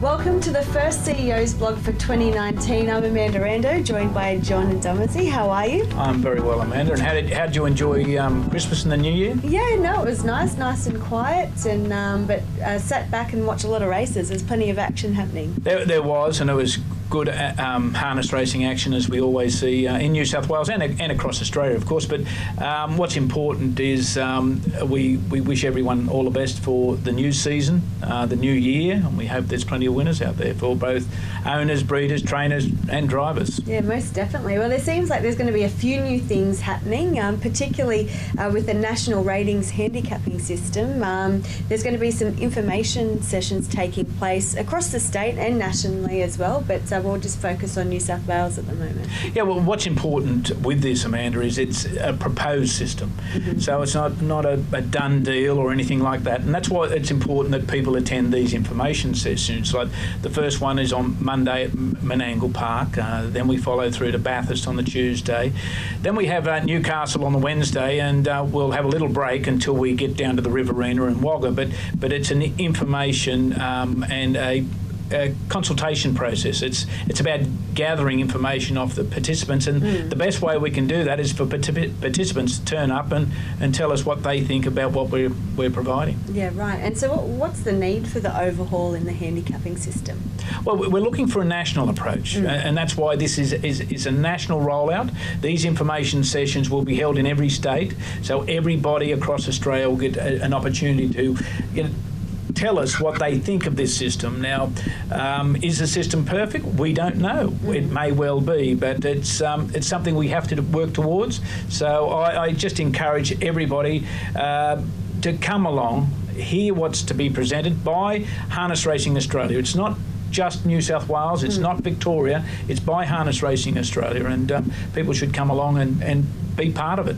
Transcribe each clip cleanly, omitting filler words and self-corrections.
Welcome to the first CEO's blog for 2019. I'm Amanda Rando, joined by John and Domazzi. How are you? I'm very well, Amanda. And how did you enjoy Christmas and the New Year? Yeah, no, it was nice and quiet, and but sat back and watched a lot of races. There's plenty of action happening. There was, and it was good harness racing action, as we always see in New South Wales and across Australia, of course. But what's important is we wish everyone all the best for the new season, the new year, and we hope there's plenty of winners out there for both owners, breeders, trainers and drivers. Yeah, most definitely. Well, there seems like there's going to be a few new things happening, particularly with the national ratings handicapping system. There's going to be some information sessions taking place across the state and nationally as well, but we'll just focus on New South Wales at the moment. Yeah, well, what's important with this, Amanda, is it's a proposed system. Mm-hmm. So it's not a done deal or anything like that. And that's why it's important that people attend these information sessions. Like the first one is on Monday at Menangle Park. Then we follow through to Bathurst on the Tuesday. Then we have Newcastle on the Wednesday, and we'll have a little break until we get down to the Riverina and Wagga. But it's an information and a consultation process. It's about gathering information off the participants, and the best way we can do that is for participants to turn up and tell us what they think about what we're providing. Yeah, right. And so what's the need for the overhaul in the handicapping system? Well, we're looking for a national approach, and that's why this is a national rollout. These information sessions will be held in every state, so everybody across Australia will get an opportunity to tell us what they think of this system. Now, is the system perfect? We don't know. It may well be, but it's something we have to work towards. So I just encourage everybody to come along, hear what's to be presented by Harness Racing Australia. It's not just New South Wales, it's not Victoria, it's by Harness Racing Australia, and people should come along and be part of it.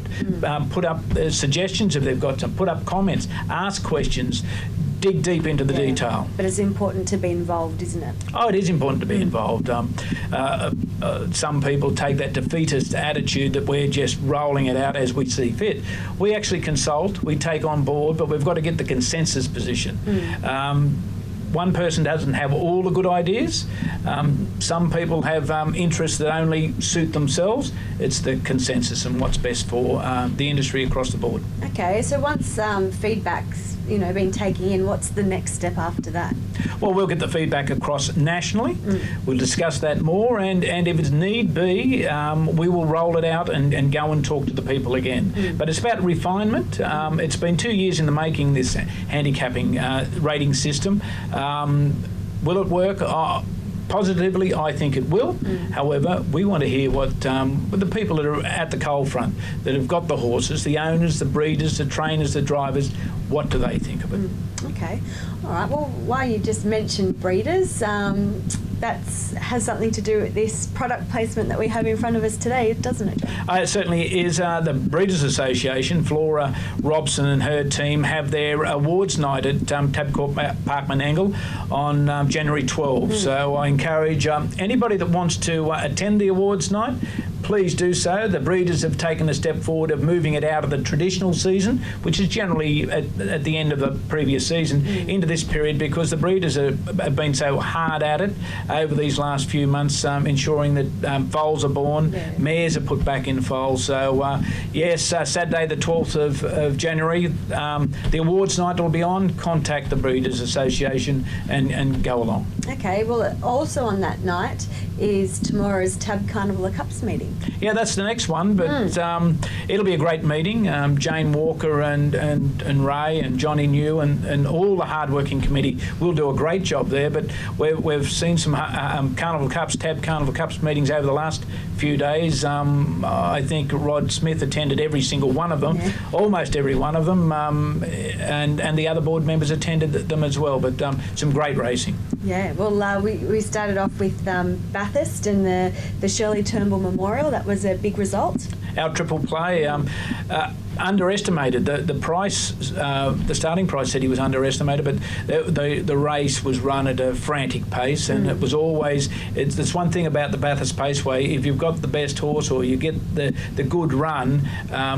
Put up suggestions if they've got some, put up comments, ask questions, dig deep into the detail. But it's important to be involved, isn't it? Oh, it is important to be involved. Some people take that defeatist attitude that we're just rolling it out as we see fit. We actually consult, we take on board, but we've got to get the consensus position. One person doesn't have all the good ideas. Some people have interests that only suit themselves. It's the consensus and what's best for the industry across the board. Okay, so once feedback's been taken in, what's the next step after that? Well, we'll get the feedback across nationally. We'll discuss that more, and if it's need be, we will roll it out and go and talk to the people again. But it's about refinement. It's been 2 years in the making, this handicapping rating system. Will it work? Positively, I think it will. However, we want to hear what the people that are at the coal front, that have got the horses, the owners, the breeders, the trainers, the drivers, what do they think of it? Okay. All right. Well, while you just mentioned breeders, that has something to do with this product placement that we have in front of us today, doesn't it, John? It certainly is. The Breeders Association, Flora Robson and her team, have their awards night at TAB Park Menangle on January 12. So I encourage anybody that wants to attend the awards night, please do so. The breeders have taken a step forward of moving it out of the traditional season, which is generally at the end of the previous season, into this period, because the breeders have been so hard at it over these last few months, ensuring that foals are born, mares are put back in foals. So yes, Saturday the 12th of January, the awards night will be on. Contact the Breeders Association and go along. Okay, well, also on that night is tomorrow's TAB Carnival of Cups meeting. Yeah, that's the next one, but it'll be a great meeting. Jane Walker and Ray and Johnny New and all the hard-working committee will do a great job there, but we've seen some Carnival Cups, TAB Carnival Cups meetings over the last few days. I think Rod Smith attended every single one of them, almost every one of them, and the other board members attended them as well, but some great racing. Yeah, well, we started off with Bathurst and the Shirley Turnbull Memorial. That was a big result. Our triple play, underestimated. The price, the starting price said he was underestimated, but the race was run at a frantic pace, and it was always, it's one thing about the Bathurst Paceway, if you've got the best horse or you get the good run,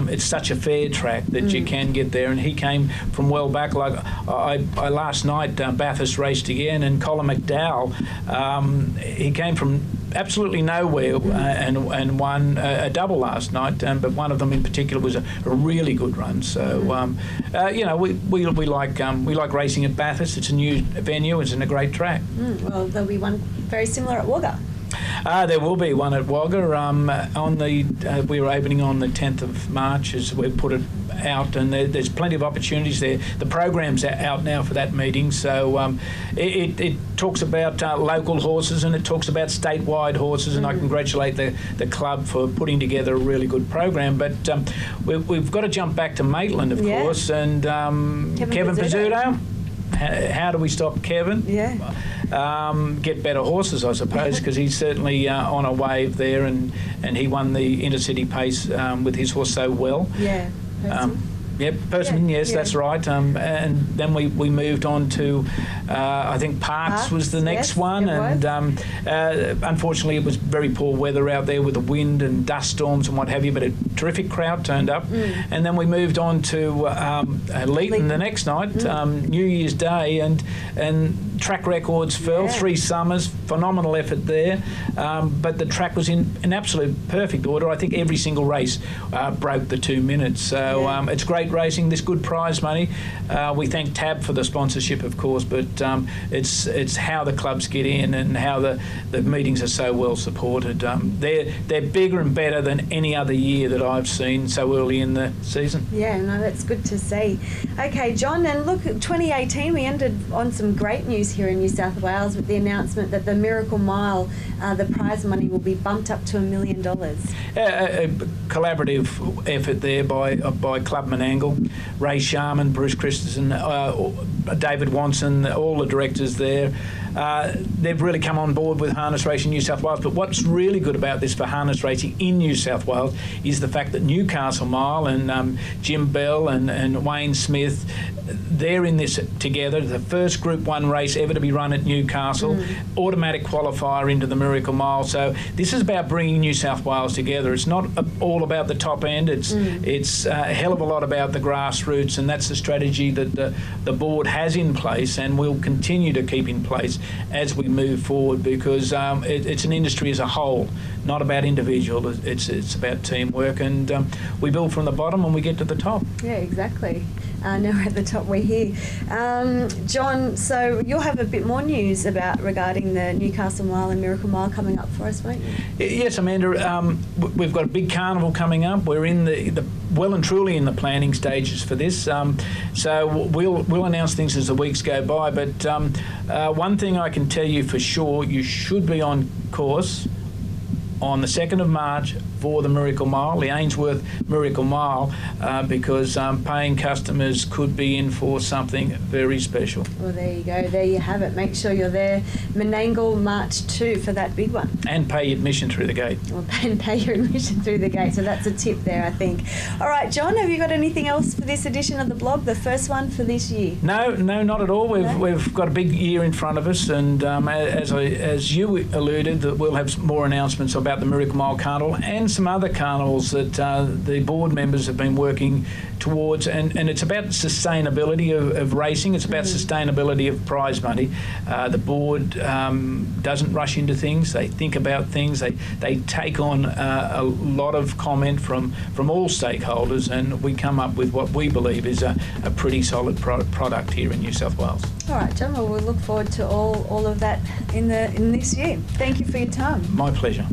it's such a fair track that you can get there, and he came from well back. Like I last night, Bathurst raced again, and Colin McDowell, he came from absolutely nowhere and won a double last night, but one of them in particular was a really good run. So we like racing at Bathurst. It's a new venue. It's in a great track. Well, there'll be one very similar at Wagga. There will be one at Wagga. We were opening on the 10th of March as we put it out, and there's plenty of opportunities there. The program's out now for that meeting, so it talks about local horses, and it talks about statewide horses, and I congratulate the club for putting together a really good program. But we've got to jump back to Maitland, of course, and Kevin Pizzuto. How do we stop Kevin? Get better horses, I suppose, because he's certainly on a wave there, and he won the Intercity Pace with his horse so well. Persimmon, yes, that's right. And then we moved on to, I think Parks was the next one. And unfortunately, it was very poor weather out there with the wind and dust storms and what have you, but a terrific crowd turned up. And then we moved on to Leeton the next night, New Year's Day, and track records fell. 3 summers, phenomenal effort there. But the track was in an absolute perfect order. I think every single race broke the 2 minutes. So it's great racing. There's good prize money. We thank TAB for the sponsorship, of course, but it's how the clubs get in and how the meetings are so well supported. They're bigger and better than any other year that I've seen so early in the season. Yeah, no, that's good to see. Okay, John, and look, 2018 we ended on some great news here in New South Wales with the announcement that the Miracle Mile, the prize money will be bumped up to $1 million. A collaborative effort there by Clubman Angle, Ray Sharman, Bruce Christensen, David Wanson, all the directors there. They've really come on board with harness racing New South Wales, but what's really good about this for harness racing in New South Wales is the fact that Newcastle Mile and Jim Bell and Wayne Smith, they're in this together. The first Group 1 race ever to be run at Newcastle, automatic qualifier into the Miracle Mile. So this is about bringing New South Wales together. It's not all about the top end. It's a hell of a lot about the grassroots, and that's the strategy that the board has in place and will continue to keep in place as we move forward, because it's an industry as a whole, not about individual. It's about teamwork, and we build from the bottom and we get to the top. Yeah, exactly. Now we're at the top, we're here. John, so you'll have a bit more news regarding the Newcastle Mile and Miracle Mile coming up for us, won't you? Yes, Amanda. We've got a big carnival coming up. We're in the well and truly in the planning stages for this. So we'll announce things as the weeks go by. But one thing I can tell you for sure, you should be on course on the 2nd of March for the Miracle Mile, the Ainsworth Miracle Mile, because paying customers could be in for something very special. Well, there you go. There you have it. Make sure you're there. Menangle March 2 for that big one. And pay admission through the gate. And pay your admission through the gate. So that's a tip there, I think. All right, John, have you got anything else for this edition of the blog, the first one for this year? No, not at all. We've got a big year in front of us, and as you alluded, that we'll have more announcements about the Miracle Mile Carnival and some other carnivals that the board members have been working towards, and it's about sustainability of racing. It's about sustainability of prize money. The board doesn't rush into things. They think about things. They take on a lot of comment from all stakeholders, and we come up with what we believe is a pretty solid product here in New South Wales. All right, John, well, we'll look forward to all of that in this year. Thank you for your time. My pleasure.